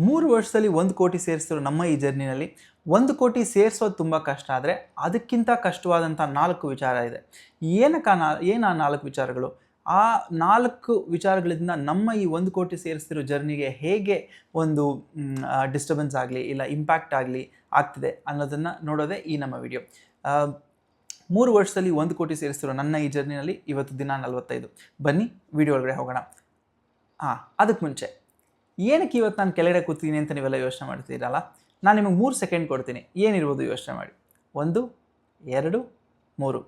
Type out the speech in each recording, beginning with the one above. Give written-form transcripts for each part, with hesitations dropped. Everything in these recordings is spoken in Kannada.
3 ವರ್ಷದಲ್ಲಿ 1 ಕೋಟಿ ಸೇರಿಸಿರೋ ನಮ್ಮ ಈ ಜರ್ನಿನಲ್ಲಿ 1 ಕೋಟಿ ಸೇರಿಸೋದು ತುಂಬ ಕಷ್ಟ ಆದರೆ ಅದಕ್ಕಿಂತ ಕಷ್ಟವಾದಂಥ 4 ವಿಚಾರ ಇದೆ. ಏನು ಆ 4 ವಿಚಾರಗಳು? ಆ 4 ವಿಚಾರಗಳಿಂದ ನಮ್ಮ ಈ 1 ಕೋಟಿ ಸೇರಿಸ್ತಿರೋ ಜರ್ನಿಗೆ ಹೇಗೆ ಒಂದು ಡಿಸ್ಟರ್ಬೆನ್ಸ್ ಆಗಲಿ ಇಲ್ಲ ಇಂಪ್ಯಾಕ್ಟ್ ಆಗಲಿ ಆಗ್ತಿದೆ ಅನ್ನೋದನ್ನು ನೋಡೋದೇ ಈ ನಮ್ಮ ವಿಡಿಯೋ. 3 ವರ್ಷದಲ್ಲಿ 1 ಕೋಟಿ ಸೇರಿಸ್ತಿರೋ ನನ್ನ ಈ ಜರ್ನಿನಲ್ಲಿ ಇವತ್ತು ದಿನ 45. ಬನ್ನಿ ವಿಡಿಯೋ ಒಳಗಡೆ ಹೋಗೋಣ. ಅದಕ್ಕೆ ಮುಂಚೆ ಏನಕ್ಕೆ ಇವತ್ತು ನಾನು ಕೆಳಗಡೆ ಕೂತೀನಿ ಅಂತ ನೀವೆಲ್ಲ ಯೋಚನೆ ಮಾಡ್ತಿದ್ದೀರಲ್ಲ, ನಾನು ನಿಮಗೆ 3 ಸೆಕೆಂಡ್ ಕೊಡ್ತೀನಿ. ಏನಿರ್ಬೋದು ಯೋಚನೆ ಮಾಡಿ. 1 2 3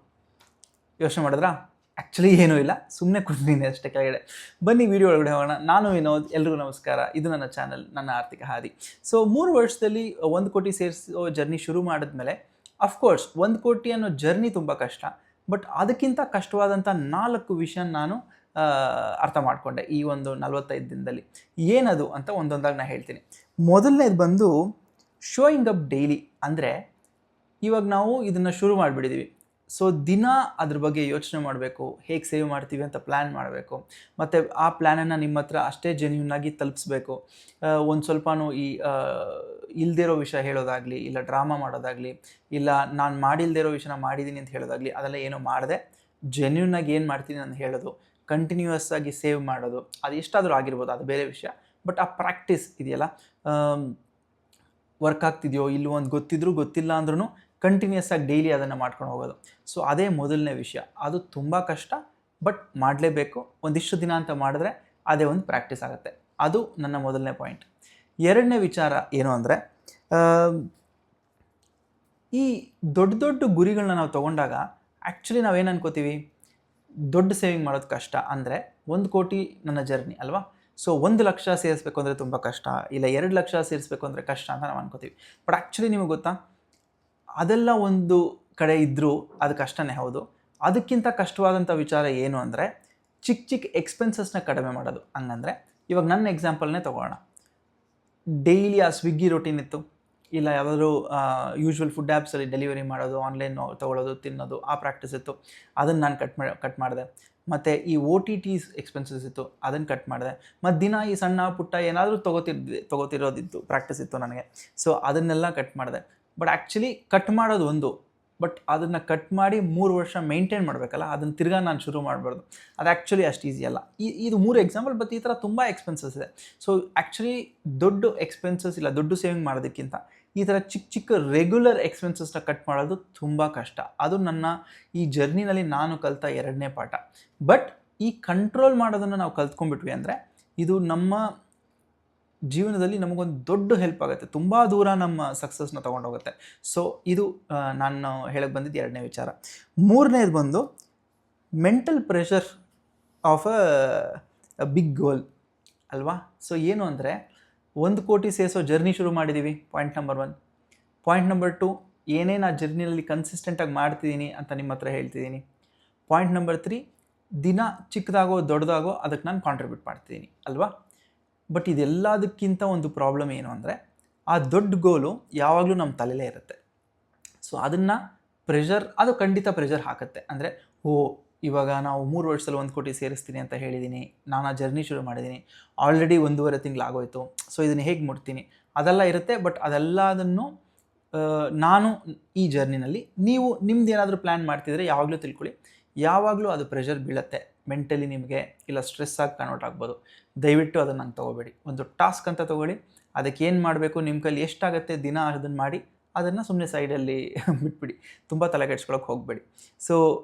ಯೋಚನೆ ಮಾಡಿದ್ರಾ? ಆ್ಯಕ್ಚುಲಿ ಏನೂ ಇಲ್ಲ, ಸುಮ್ಮನೆ ಕೂತೀನಿ ಅಷ್ಟೇ ಕೆಳಗಡೆ. ಬನ್ನಿ ವಿಡಿಯೋ ಒಳಗಡೆ ಹೋಗೋಣ. ನಾನು ವಿನೋದ್, ಎಲ್ರಿಗೂ ನಮಸ್ಕಾರ. ಇದು ನನ್ನ ಚಾನಲ್, ನನ್ನ ಆರ್ಥಿಕ ಹಾದಿ. ಸೊ 3 ವರ್ಷದಲ್ಲಿ 1 ಕೋಟಿ ಸೇರಿಸೋ ಜರ್ನಿ ಶುರು ಮಾಡಿದ್ಮೇಲೆ ಅಫ್ಕೋರ್ಸ್ 1 ಕೋಟಿ ಅನ್ನೋ ಜರ್ನಿ ತುಂಬ ಕಷ್ಟ. ಬಟ್ ಅದಕ್ಕಿಂತ ಕಷ್ಟವಾದಂಥ 4 ವಿಷಯ ನಾನು ಅರ್ಥ ಮಾಡಿಕೊಂಡೆ ಈ ಒಂದು 45 ದಿನದಲ್ಲಿ. ಏನದು ಅಂತ ಒಂದೊಂದಾಗಿ ನಾನು ಹೇಳ್ತೀನಿ. ಮೊದಲನೇದು ಬಂದು ಶೋಯಿಂಗ್ ಅಪ್ ಡೈಲಿ. ಅಂದರೆ ಇವಾಗ ನಾವು ಇದನ್ನು ಶುರು ಮಾಡಿಬಿಟ್ಟಿದ್ದೀವಿ. ಸೊ ದಿನ ಅದ್ರ ಬಗ್ಗೆ ಯೋಚನೆ ಮಾಡಬೇಕು, ಹೇಗೆ ಸೇವ್ ಮಾಡ್ತೀವಿ ಅಂತ ಪ್ಲ್ಯಾನ್ ಮಾಡಬೇಕು. ಮತ್ತು ಆ ಪ್ಲ್ಯಾನನ್ನು ನಿಮ್ಮ ಹತ್ರ ಅಷ್ಟೇ ಜೆನ್ಯೂನಾಗಿ ತಲುಪಿಸ್ಬೇಕು. ಒಂದು ಸ್ವಲ್ಪನೂ ಇಲ್ಲದೇ ಇರೋ ವಿಷಯ ಹೇಳೋದಾಗಲಿ, ಇಲ್ಲ ಡ್ರಾಮಾ ಮಾಡೋದಾಗಲಿ, ಇಲ್ಲ ನಾನು ಮಾಡಿಲ್ಲದೆ ಇರೋ ವಿಷಯನ ಮಾಡಿದ್ದೀನಿ ಅಂತ ಹೇಳೋದಾಗಲಿ, ಅದೆಲ್ಲ ಏನೂ ಮಾಡದೆ ಜೆನ್ಯೂನಾಗಿ ಏನು ಮಾಡ್ತೀನಿ ನಾನು ಹೇಳೋದು, ಕಂಟಿನ್ಯೂಯಸ್ ಆಗಿ ಸೇವ್ ಮಾಡೋದು. ಅದು ಎಷ್ಟಾದರೂ ಆಗಿರ್ಬೋದು, ಅದು ಬೇರೆ ವಿಷಯ. ಬಟ್ ಆ ಪ್ರಾಕ್ಟೀಸ್ ಇದೆಯಲ್ಲ, ವರ್ಕ್ ಆಗ್ತಿದೆಯೋ ಇಲ್ಲವೋ ಒಂದು ಗೊತ್ತಿದ್ರೂ ಗೊತ್ತಿಲ್ಲ ಅಂದ್ರೂ ಕಂಟಿನ್ಯೂಯಸ್ ಆಗಿ ಡೈಲಿ ಅದನ್ನು ಮಾಡ್ಕೊಂಡು ಹೋಗೋದು. ಸೊ ಅದೇ ಮೊದಲನೇ ವಿಷಯ. ಅದು ತುಂಬ ಕಷ್ಟ, ಬಟ್ ಮಾಡಲೇಬೇಕು. ಒಂದಿಷ್ಟು ದಿನ ಅಂತ ಮಾಡಿದ್ರೆ ಅದೇ ಒಂದು ಪ್ರಾಕ್ಟೀಸ್ ಆಗುತ್ತೆ. ಅದು ನನ್ನ ಮೊದಲನೇ ಪಾಯಿಂಟ್. ಎರಡನೇ ವಿಚಾರ ಏನು ಅಂದರೆ, ಈ ದೊಡ್ಡ ದೊಡ್ಡ ಗುರಿಗಳನ್ನ ನಾವು ತೊಗೊಂಡಾಗ ಆ್ಯಕ್ಚುಲಿ ನಾವೇನು ಅನ್ಕೋತೀವಿ, ದೊಡ್ಡ ಸೇವಿಂಗ್ ಮಾಡೋದು ಕಷ್ಟ. ಅಂದರೆ 1 ಕೋಟಿ ನನ್ನ ಜರ್ನಿ ಅಲ್ವಾ. ಸೊ 1 ಲಕ್ಷ ಸೇರಿಸ್ಬೇಕು ಅಂದರೆ ತುಂಬ ಕಷ್ಟ, ಇಲ್ಲ 2 ಲಕ್ಷ ಸೇರಿಸ್ಬೇಕು ಅಂದರೆ ಕಷ್ಟ ಅಂತ ನಾವು ಅನ್ಕೋತೀವಿ. ಬಟ್ ಆ್ಯಕ್ಚುಲಿ ನಿಮಗೆ ಗೊತ್ತಾ, ಅದೆಲ್ಲ ಒಂದು ಕಡೆ ಇದ್ದರೂ ಅದು ಕಷ್ಟನೇ ಹೌದು. ಅದಕ್ಕಿಂತ ಕಷ್ಟವಾದಂಥ ವಿಚಾರ ಏನು ಅಂದರೆ ಚಿಕ್ಕ ಚಿಕ್ಕ ಎಕ್ಸ್ಪೆನ್ಸಸ್ನ ಕಡಿಮೆ ಮಾಡೋದು. ಹಂಗಂದರೆ ಇವಾಗ ನನ್ನ ಎಕ್ಸಾಂಪಲ್ನೇ ತೊಗೊಳ್ಳೋಣ. ಡೈಲಿ ಆ ಸ್ವಿಗ್ಗಿ ರೊಟೀನ್ ಇತ್ತು, ಇಲ್ಲ ಯಾವುದಾದ್ರೂ ಯೂಶ್ವಲ್ ಫುಡ್ ಆ್ಯಪ್ಸಲ್ಲಿ ಡೆಲಿವರಿ ಮಾಡೋದು, ಆನ್ಲೈನ್ ತೊಗೊಳ್ಳೋದು, ತಿನ್ನೋದು, ಆ ಪ್ರಾಕ್ಟೀಸ್ ಇತ್ತು. ಅದನ್ನು ನಾನು ಕಟ್ ಮಾಡಿದೆ. ಮತ್ತು ಈ OTT ಎಕ್ಸ್ಪೆನ್ಸಸ್ ಇತ್ತು, ಅದನ್ನು ಕಟ್ ಮಾಡಿದೆ. ಮತ್ತು ದಿನ ಈ ಸಣ್ಣ ಪುಟ್ಟ ಏನಾದರೂ ತೊಗೋತಿರೋದಿತ್ತು, ಪ್ರಾಕ್ಟೀಸ್ ಇತ್ತು ನನಗೆ. ಸೊ ಅದನ್ನೆಲ್ಲ ಕಟ್ ಮಾಡಿದೆ. ಬಟ್ ಆ್ಯಕ್ಚುಲಿ ಕಟ್ ಮಾಡೋದು ಒಂದು, ಬಟ್ ಅದನ್ನು ಕಟ್ ಮಾಡಿ 3 ವರ್ಷ ಮೇಂಟೈನ್ ಮಾಡಬೇಕಲ್ಲ, ಅದನ್ನು ತಿರ್ಗಾ ನಾನು ಶುರು ಮಾಡಬಾರ್ದು. ಅದು ಆ್ಯಕ್ಚುಲಿ ಅಷ್ಟು ಈಸಿ ಅಲ್ಲ. ಇದು 3 ಎಕ್ಸಾಂಪಲ್, ಬಟ್ ಈ ಥರ ತುಂಬ ಎಕ್ಸ್ಪೆನ್ಸಸ್ ಇದೆ. ಸೊ ಆ್ಯಕ್ಚುಲಿ ದೊಡ್ಡ ಎಕ್ಸ್ಪೆನ್ಸಸ್ ಇಲ್ಲ, ದೊಡ್ಡ ಸೇವಿಂಗ್ ಮಾಡೋದಕ್ಕಿಂತ ಈ ಥರ ಚಿಕ್ಕ ಚಿಕ್ಕ ರೆಗ್ಯುಲರ್ ಎಕ್ಸ್ಪೆನ್ಸಸ್ನ ಕಟ್ ಮಾಡೋದು ತುಂಬ ಕಷ್ಟ. ಅದು ನನ್ನ ಈ ಜರ್ನಿನಲ್ಲಿ ನಾನು ಕಲಿತ 2ನೇ ಪಾಠ. ಬಟ್ ಈ ಕಂಟ್ರೋಲ್ ಮಾಡೋದನ್ನು ನಾವು ಕಲ್ತ್ಕೊಂಡ್ಬಿಟ್ವಿ ಅಂದರೆ ಇದು ನಮ್ಮ ಜೀವನದಲ್ಲಿ ನಮಗೊಂದು ದೊಡ್ಡ ಹೆಲ್ಪ್ ಆಗುತ್ತೆ, ತುಂಬ ದೂರ ನಮ್ಮ ಸಕ್ಸಸ್ನ ತೊಗೊಂಡೋಗುತ್ತೆ. ಸೊ ಇದು ನಾನು ಹೇಳಕ್ಕೆ ಬಂದಿದ್ದು 2ನೇ ವಿಚಾರ. 3ನೇದು ಬಂದು mental pressure of a big goal ಅಲ್ವಾ. ಸೊ ಏನು ಅಂದರೆ 1 ಕೋಟಿ ಸೇರಿಸೋ ಜರ್ನಿ ಶುರು ಮಾಡಿದ್ದೀವಿ, ಪಾಯಿಂಟ್ ನಂಬರ್ 1. ಪಾಯಿಂಟ್ ನಂಬರ್ 2, ಏನೇನು ಆ ಜರ್ನಿನಲ್ಲಿ ಕನ್ಸಿಸ್ಟೆಂಟಾಗಿ ಮಾಡ್ತಿದ್ದೀನಿ ಅಂತ ನಿಮ್ಮ ಹತ್ರ ಹೇಳ್ತಿದ್ದೀನಿ. ಪಾಯಿಂಟ್ ನಂಬರ್ 3, ದಿನ ಚಿಕ್ಕದಾಗೋ ದೊಡ್ಡದಾಗೋ ಅದಕ್ಕೆ ನಾನು ಕಾಂಟ್ರಿಬ್ಯೂಟ್ ಮಾಡ್ತಿದ್ದೀನಿ ಅಲ್ವಾ. ಬಟ್ ಇದೆಲ್ಲದಕ್ಕಿಂತ ಒಂದು ಪ್ರಾಬ್ಲಮ್ ಏನು ಅಂದರೆ, ಆ ದೊಡ್ಡ ಗೋಲು ಯಾವಾಗಲೂ ನಮ್ಮ ತಲೆಯಲ್ಲೇ ಇರುತ್ತೆ. ಸೊ ಅದನ್ನು ಅದು ಖಂಡಿತ ಪ್ರೆಷರ್ ಹಾಕುತ್ತೆ. ಅಂದರೆ ಇವಾಗ ನಾವು 3 ವರ್ಷದಲ್ಲಿ 1 ಕೋಟಿ ಸೇರಿಸ್ತೀನಿ ಅಂತ ಹೇಳಿದ್ದೀನಿ, ನಾನು ಆ ಜರ್ನಿ ಶುರು ಮಾಡಿದ್ದೀನಿ, ಆಲ್ರೆಡಿ 1.5 ತಿಂಗಳಾಗೋಯ್ತು. ಸೊ ಇದನ್ನು ಹೇಗೆ ಮುಟ್ತೀನಿ ಅದೆಲ್ಲ ಇರುತ್ತೆ. ಬಟ್ ಅದೆಲ್ಲದನ್ನು ನಾನು ಈ ಜರ್ನಿನಲ್ಲಿ, ನೀವು ನಿಮ್ದು ಏನಾದರೂ ಪ್ಲ್ಯಾನ್ ಮಾಡ್ತಿದ್ರೆ ಯಾವಾಗಲೂ ತಿಳ್ಕೊಳ್ಳಿ, ಯಾವಾಗಲೂ ಅದು ಪ್ರೆಷರ್ ಬೀಳುತ್ತೆ ಮೆಂಟಲಿ ನಿಮಗೆ, ಇಲ್ಲ ಸ್ಟ್ರೆಸ್ ಆಗಿ ಕನ್ವರ್ಟ್ ಆಗ್ಬೋದು. ದಯವಿಟ್ಟು ಅದನ್ನು ನಂಗೆ ತೊಗೋಬೇಡಿ. ಒಂದು ಟಾಸ್ಕ್ ಅಂತ ತೊಗೊಳ್ಳಿ, ಅದಕ್ಕೆ ಏನು ಮಾಡಬೇಕು, ನಿಮ್ಮ ಕೈಲಿ ಎಷ್ಟಾಗುತ್ತೆ ದಿನ ಅದನ್ನು ಮಾಡಿ, ಅದನ್ನು ಸುಮ್ಮನೆ ಸೈಡಲ್ಲಿ ಬಿಟ್ಬಿಡಿ. ತುಂಬ ತಲೆ ಕೆಡ್ಸ್ಕೊಳಕ್ಕೆ ಹೋಗಬೇಡಿ. ಸೊ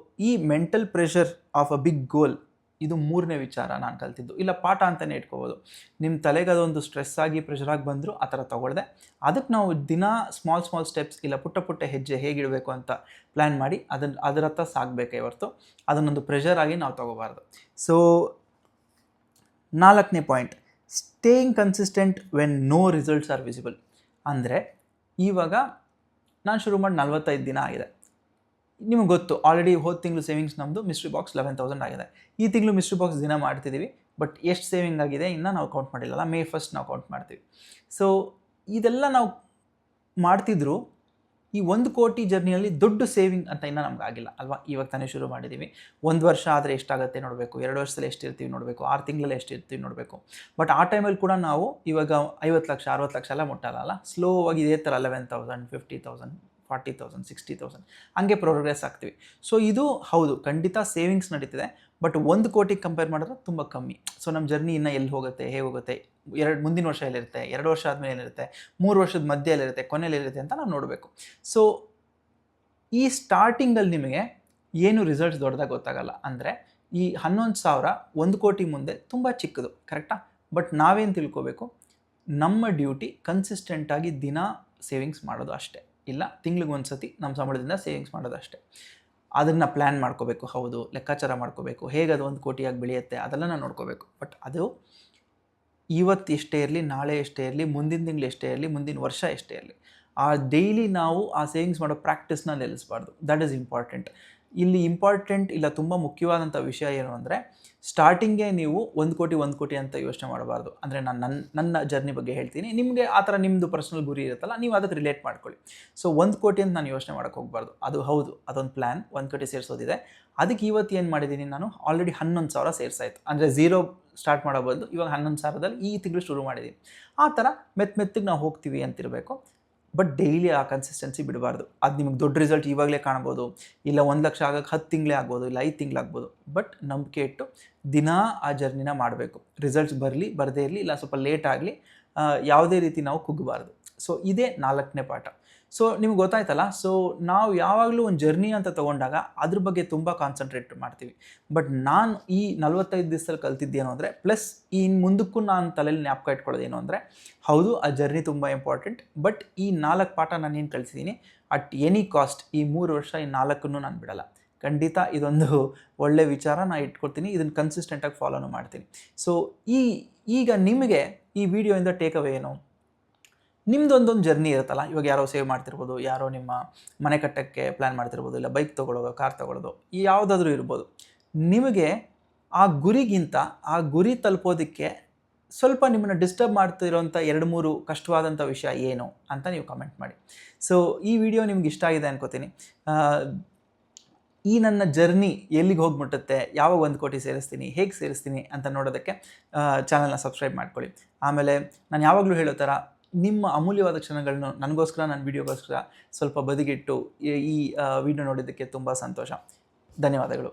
ಈ mental pressure of a big goal, ಇದು 3ನೇ ವಿಚಾರ ನಾನು ಕಲ್ತಿದ್ದು, ಇಲ್ಲ ಪಾಠ ಅಂತಲೇ ಇಟ್ಕೋಬೋದು. ನಿಮ್ಮ ತಲೆಗೆ ಅದೊಂದು ಸ್ಟ್ರೆಸ್ ಆಗಿ ಪ್ರೆಷರ್ ಆಗಿ ಬಂದರೂ ಆ ಥರ ತೊಗೊಳ್ದೆ, ಅದಕ್ಕೆ ನಾವು ದಿನ ಸ್ಮಾಲ್ ಸ್ಟೆಪ್ಸ್, ಇಲ್ಲ ಪುಟ್ಟ ಹೆಜ್ಜೆ ಹೇಗಿಡಬೇಕು ಅಂತ ಪ್ಲ್ಯಾನ್ ಮಾಡಿ ಅದರ ಹತ್ರ ಸಾಗಬೇಕೇ ಹೊರತು ಅದನ್ನೊಂದು ಪ್ರೆಷರ್ ಆಗಿ ನಾವು ತೊಗೋಬಾರ್ದು. ಸೊ 4ನೇ point, staying consistent when no results are visible. ಅಂದರೆ ಇವಾಗ ನಾನು ಶುರು ಮಾಡಿ 45 ದಿನ ಆಗಿದೆ. ನಿಮಗೆ ಗೊತ್ತು, ಆಲ್ರೆಡಿ ಹೋದ ತಿಂಗಳು ಸೇವಿಂಗ್ಸ್ ನಮ್ಮದು ಮಿಸ್ಟ್ರಿ ಬಾಕ್ಸ್ 11,000 ಆಗಿದೆ. ಈ ತಿಂಗಳು ಮಿಸ್ಟ್ರಿ ಬಾಕ್ಸ್ ದಿನ ಮಾಡ್ತಿದ್ದೀವಿ. ಬಟ್ ಎಷ್ಟು ಸೇವಿಂಗ್ ಆಗಿದೆ ಇನ್ನೂ ನಾವು ಕೌಂಟ್ ಮಾಡಿಲ್ಲಲ್ಲ, May 1st ನಾವು ಕೌಂಟ್ ಮಾಡ್ತೀವಿ. ಸೊ ಇದೆಲ್ಲ ನಾವು ಮಾಡ್ತಿದ್ರು ಈ 1 ಕೋಟಿ ಜರ್ನಿಯಲ್ಲಿ ದೊಡ್ಡ ಸೇವಿಂಗ್ ಅಂತ ಇನ್ನೂ ನಮ್ಗೆ ಆಗಿಲ್ಲ ಅಲ್ವಾ. ಇವಾಗ ತಾನೇ ಶುರು ಮಾಡಿದ್ದೀವಿ. 1 ವರ್ಷ ಆದರೆ ಎಷ್ಟಾಗುತ್ತೆ ನೋಡಬೇಕು, 2 ವರ್ಷದಲ್ಲಿ ಎಷ್ಟಿರ್ತೀವಿ ನೋಡಬೇಕು, 6 ತಿಂಗಳಲ್ಲಿ ಎಷ್ಟಿರ್ತೀವಿ ನೋಡಬೇಕು. ಬಟ್ ಆ ಟೈಮಲ್ಲಿ ಕೂಡ ನಾವು ಇವಾಗ 50 ಲಕ್ಷ 60 ಲಕ್ಷ ಎಲ್ಲ ಮುಟ್ಟಲ್ಲ. ಸ್ಲೋ ಆಗಿ ಇದೇ ಥರ 11,000 50,000 40,000 60,000 ಹಂಗೆ ಪ್ರೋಗ್ರೆಸ್ ಆಗ್ತೀವಿ. ಸೊ ಇದು ಹೌದು ಖಂಡಿತ ಸೇವಿಂಗ್ಸ್ ನಡೀತಿದೆ, ಬಟ್ 1 ಕೋಟಿಗೆ ಕಂಪೇರ್ ಮಾಡಿದ್ರೆ ತುಂಬ ಕಮ್ಮಿ. ಸೊ ನಮ್ಮ ಜರ್ನಿ ಇನ್ನೂ ಎಲ್ಲಿ ಹೋಗುತ್ತೆ, ಹೇಗೆ ಹೋಗುತ್ತೆ, ಮುಂದಿನ ವರ್ಷ ಎಲ್ಲಿರುತ್ತೆ, 2 ವರ್ಷ ಆದಮೇಲೆ ಏನಿರುತ್ತೆ, 3 ವರ್ಷದ ಮಧ್ಯೆ ಎಲ್ಲಿರುತ್ತೆ, ಕೊನೆಯಲ್ಲಿ ಎಲ್ಲಿರುತ್ತೆ ಅಂತ ನಾವು ನೋಡಬೇಕು. ಸೊ ಈ ಸ್ಟಾರ್ಟಿಂಗಲ್ಲಿ ನಿಮಗೆ ಏನು ರಿಸಲ್ಟ್ಸ್ ದೊಡ್ಡದಾಗಿ ಗೊತ್ತಾಗಲ್ಲ. ಅಂದರೆ ಈ 11,000 1 ಕೋಟಿ ಮುಂದೆ ತುಂಬ ಚಿಕ್ಕದು, ಕರೆಕ್ಟಾ? ಬಟ್ ನಾವೇನು ತಿಳ್ಕೋಬೇಕು, ನಮ್ಮ ಡ್ಯೂಟಿ ಕನ್ಸಿಸ್ಟೆಂಟಾಗಿ ದಿನ ಸೇವಿಂಗ್ಸ್ ಮಾಡೋದು ಅಷ್ಟೇ, ಇಲ್ಲ ತಿಂಗ್ಳಿಗೆ ಒಂದು ಸತಿ ನಮ್ಮ ಸಂಬಳದಿಂದ ಸೇವಿಂಗ್ಸ್ ಮಾಡೋದು ಅಷ್ಟೇ. ಅದನ್ನು ಪ್ಲ್ಯಾನ್ ಮಾಡ್ಕೋಬೇಕು, ಹೌದು ಲೆಕ್ಕಾಚಾರ ಮಾಡ್ಕೋಬೇಕು, ಹೇಗೆ ಅದು 1 ಕೋಟಿಯಾಗಿ ಬೆಳೆಯುತ್ತೆ ಅದೆಲ್ಲ ನಾವು ನೋಡ್ಕೋಬೇಕು. ಬಟ್ ಅದು ಇವತ್ತು ಎಷ್ಟೇ ಇರಲಿ, ನಾಳೆ ಎಷ್ಟೇ ಇರಲಿ, ಮುಂದಿನ ತಿಂಗಳು ಎಷ್ಟೇ ಇರಲಿ, ಮುಂದಿನ ವರ್ಷ ಎಷ್ಟೇ ಇರಲಿ, ಆ ಡೈಲಿ ನಾವು ಆ ಸೇವಿಂಗ್ಸ್ ಮಾಡೋ ಪ್ರಾಕ್ಟೀಸ್ನ ನಿಲ್ಲಿಸಬಾರ್ದು. That is important. ಇಲ್ಲಿ ಇಂಪಾರ್ಟೆಂಟ್ ಇಲ್ಲ ತುಂಬ ಮುಖ್ಯವಾದಂಥ ವಿಷಯ ಏನು ಅಂದರೆ, ಸ್ಟಾರ್ಟಿಂಗೇ ನೀವು 1 ಕೋಟಿ ಅಂತ ಯೋಚನೆ ಮಾಡಬಾರ್ದು. ಅಂದರೆ ನಾನು ನನ್ನ ಜರ್ನಿ ಬಗ್ಗೆ ಹೇಳ್ತೀನಿ, ನಿಮಗೆ ಆ ಥರ ನಿಮ್ಮದು ಪರ್ಸನಲ್ ಗುರಿ ಇರುತ್ತಲ್ಲ, ನೀವು ಅದಕ್ಕೆ ರಿಲೇಟ್ ಮಾಡ್ಕೊಳ್ಳಿ. ಸೊ 1 ಕೋಟಿ ಅಂತ ನಾನು ಯೋಚನೆ ಮಾಡೋಕ್ಕೆ ಹೋಗಬಾರ್ದು. ಅದು ಹೌದು ಅದೊಂದು ಪ್ಲ್ಯಾನ್, 1 ಕೋಟಿ ಸೇರಿಸೋದಿದೆ. ಅದಕ್ಕೆ ಇವತ್ತು ಏನು ಮಾಡಿದ್ದೀನಿ, ನಾನು ಆಲ್ರೆಡಿ 11,000 ಸೇರಿಸಾಯ್ತು. ಅಂದರೆ 0 ಸ್ಟಾರ್ಟ್ ಮಾಡೋ ಬದಲು ಇವಾಗ 11,000ದಲ್ಲಿ ಈ ತಿಂಗಳು ಶುರು ಮಾಡಿದ್ದೀನಿ. ಆ ಥರ ಮೆತ್ತಿಗೆ ನಾವು ಹೋಗ್ತೀವಿ ಅಂತಿರಬೇಕು. ಬಟ್ ಡೈಲಿ ಆ ಕನ್ಸಿಸ್ಟೆನ್ಸಿ ಬಿಡಬಾರ್ದು. ಅದು ನಿಮಗೆ ದೊಡ್ಡ ರಿಸಲ್ಟ್ ಇವಾಗಲೇ ಕಾಣ್ಬೋದು, ಇಲ್ಲ 1 ಲಕ್ಷ ಆಗೋಕ್ಕೆ 10 ತಿಂಗಳೇ ಆಗ್ಬೋದು, ಇಲ್ಲ 5 ತಿಂಗಳಾಗ್ಬೋದು. ಬಟ್ ನಂಬಿಕೆ ಇಟ್ಟು ದಿನ ಆ ಜರ್ನಿನ ಮಾಡಬೇಕು. ರಿಸಲ್ಟ್ಸ್ ಬರಲಿ ಬರದೇ ಇರಲಿ, ಇಲ್ಲ ಸ್ವಲ್ಪ ಲೇಟ್ ಆಗಲಿ, ಯಾವುದೇ ರೀತಿ ನಾವು ಕುಗ್ಗಬಾರ್ದು. ಸೊ ಇದೇ 4ನೇ ಪಾಠ. ಸೊ ನಿಮ್ಗೆ ಗೊತ್ತಾಯ್ತಲ್ಲ. ಸೊ ನಾವು ಯಾವಾಗಲೂ ಒಂದು ಜರ್ನಿ ಅಂತ ತೊಗೊಂಡಾಗ ಅದ್ರ ಬಗ್ಗೆ ತುಂಬ ಕಾನ್ಸಂಟ್ರೇಟ್ ಮಾಡ್ತೀವಿ. ಬಟ್ ನಾನು ಈ 45 ದಿವಸದಲ್ಲಿ ಕಲ್ತಿದ್ದೇನು ಅಂದರೆ, ಪ್ಲಸ್ ಈ ಮುಂದಕ್ಕೂ ನಾನು ತಲೆಯಲ್ಲಿ ಜ್ಞಾಪಕ ಇಟ್ಕೊಳ್ಳೋದೇನು ಅಂದರೆ, ಹೌದು ಆ ಜರ್ನಿ ತುಂಬ ಇಂಪಾರ್ಟೆಂಟ್. ಬಟ್ ಈ 4 ಪಾಠ ನಾನು ಏನು ಕಲಿಸಿದ್ದೀನಿ, ಅಟ್ ಎನಿ ಕಾಸ್ಟ್ ಈ 3 ವರ್ಷ ಈ 4ನ್ನು ನಾನು ಬಿಡಲ್ಲ. ಖಂಡಿತ ಇದೊಂದು ಒಳ್ಳೆ ವಿಚಾರ ನಾನು ಇಟ್ಕೊಳ್ತೀನಿ. ಇದನ್ನು ಕನ್ಸಿಸ್ಟೆಂಟಾಗಿ ಫಾಲೋನು ಮಾಡ್ತೀನಿ. ಸೊ ಈಗ ನಿಮಗೆ ಈ ವಿಡಿಯೋಯಿಂದ ಟೇಕ್ ಅವೇ ಏನು, ನಿಮ್ಮದೊಂದೊಂದು ಜರ್ನಿ ಇರುತ್ತಲ್ಲ. ಇವಾಗ ಯಾರೋ ಸೇವ್ ಮಾಡ್ತಿರ್ಬೋದು, ಯಾರೋ ನಿಮ್ಮ ಮನೆ ಕಟ್ಟೋಕ್ಕೆ ಪ್ಲ್ಯಾನ್ ಮಾಡ್ತಿರ್ಬೋದು, ಇಲ್ಲ ಬೈಕ್ ತೊಗೊಳ್ಳೋದು, ಕಾರ್ ತೊಗೊಳ್ಳೋದು, ಯಾವುದಾದ್ರೂ ಇರ್ಬೋದು. ನಿಮಗೆ ಆ ಗುರಿಗಿಂತ ಆ ಗುರಿ ತಲುಪೋದಕ್ಕೆ ಸ್ವಲ್ಪ ನಿಮ್ಮನ್ನು ಡಿಸ್ಟರ್ಬ್ ಮಾಡ್ತಿರೋಂಥ 2-3 ಕಷ್ಟವಾದಂಥ ವಿಷಯ ಏನು ಅಂತ ನೀವು ಕಮೆಂಟ್ ಮಾಡಿ. ಸೊ ಈ ವಿಡಿಯೋ ನಿಮ್ಗೆ ಇಷ್ಟ ಆಗಿದೆ ಅನ್ಕೋತೀನಿ. ಈ ನನ್ನ ಜರ್ನಿ ಎಲ್ಲಿಗೆ ಹೋಗ್ಬಿಟ್ಟುತ್ತೆ, ಯಾವಾಗ 1 ಕೋಟಿ ಸೇರಿಸ್ತೀನಿ, ಹೇಗೆ ಸೇರಿಸ್ತೀನಿ ಅಂತ ನೋಡೋದಕ್ಕೆ ಚಾನಲ್ನ ಸಬ್ಸ್ಕ್ರೈಬ್ ಮಾಡ್ಕೊಳ್ಳಿ. ಆಮೇಲೆ ನಾನು ಯಾವಾಗಲೂ ಹೇಳೋ ಥರ ನಿಮ್ಮ ಅಮೂಲ್ಯವಾದ ಕ್ಷಣಗಳನ್ನು ನನಗೋಸ್ಕರ, ನನ್ನ ವಿಡಿಯೋಗೋಸ್ಕರ ಸ್ವಲ್ಪ ಬದಿಗಿಟ್ಟು ಈ ವಿಡಿಯೋ ನೋಡಿದ್ದಕ್ಕೆ ತುಂಬ ಸಂತೋಷ. ಧನ್ಯವಾದಗಳು.